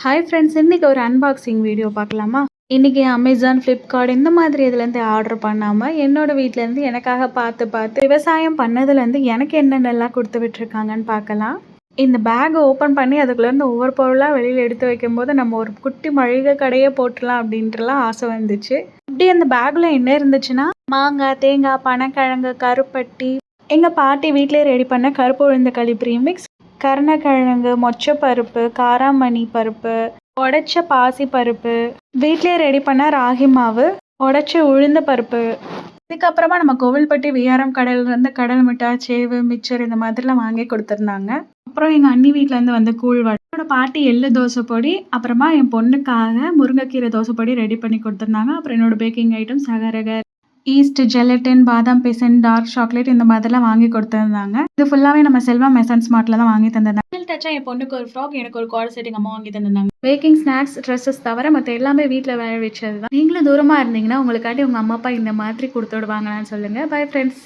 Hi friends, இன்னைக்கு ஒரு unboxing video பார்க்கலாமா? இன்னைக்கு அமேசான், ஃப்ளிப்கார்ட் இந்த மாதிரி இதுலேருந்து ஆர்டர் பண்ணாமல் என்னோட வீட்டிலேருந்து எனக்காக பார்த்து பார்த்து விவசாயம் பண்ணதுலேருந்து எனக்கு என்னென்னலாம் கொடுத்து விட்டுருக்காங்கன்னு பார்க்கலாம். இந்த பேக் ஓப்பன் பண்ணி அதுக்குள்ளேருந்து ஒவ்வொரு பொருளாக வெளியில் எடுத்து வைக்கும்போது நம்ம ஒரு குட்டி மளிகை கடையே போட்டுடலாம் அப்படின்ட்டுலாம் ஆசை வந்துச்சு. அப்படி அந்த பேக்கில் என்ன இருந்துச்சுன்னா, மாங்காய், தேங்காய், பனங்கிழங்கு, கருப்பட்டி, எங்கள் பாட்டி வீட்டிலே ரெடி பண்ண கருப்பு உளுந்த களி ப்ரீமிக்ஸ், கருணக்கிழங்கு, மொச்சப்பருப்பு, காராமணி பருப்பு, உடைச்ச பாசி பருப்பு, வீட்டிலே ரெடி பண்ண ராகி மாவு, உடைச்ச உளுந்த பருப்பு. இதுக்கப்புறமா நம்ம கோவில்பட்டி விஆர்எம் கடையிலேருந்து கடல் மிட்டாய், சேவு, மிச்சர் இந்த மாதிரிலாம் வாங்கி கொடுத்துருந்தாங்க. அப்புறம் எங்கள் அண்ணி வீட்டிலேருந்து வந்து கூழ்வடை, என்னோட பாட்டி எள்ளு தோசை பொடி, அப்புறமா என் பொண்ணுக்காக முருங்கைக்கீரை தோசை பொடி ரெடி பண்ணி கொடுத்துருந்தாங்க. அப்புறம் என்னோட baking items agar agar, yeast, gelatin, பாதாம் பிசின், டார்க் சாக்லேட் இந்த மாதிரிலாம் வாங்கி கொடுத்துருந்தாங்க. இது ஃபுல்லாகவே நம்ம செல்வா மெசன்ஸ் மார்ட்டில் தான் வாங்கி தந்திருந்தாங்க. டச்சா என் பொண்ணுக்கு ஒரு ஃப்ராக், எனக்கு ஒரு கார்டு செட் எங்கள் அம்மா வாங்கி தந்திருந்தாங்க. பேக்கிங், ஸ்நாக்ஸ், ட்ரெஸ்ஸஸ் தவிர மற்ற எல்லாமே வீட்டில் வேலை வச்சது தான். நீங்களும் தூரமாக இருந்தீங்கன்னா உங்களுக்காண்டி உங்கள் அம்மா அப்பா இந்த மாதிரி கொடுத்து விடுவாங்களான்னு சொல்லுங்கள். Bye friends.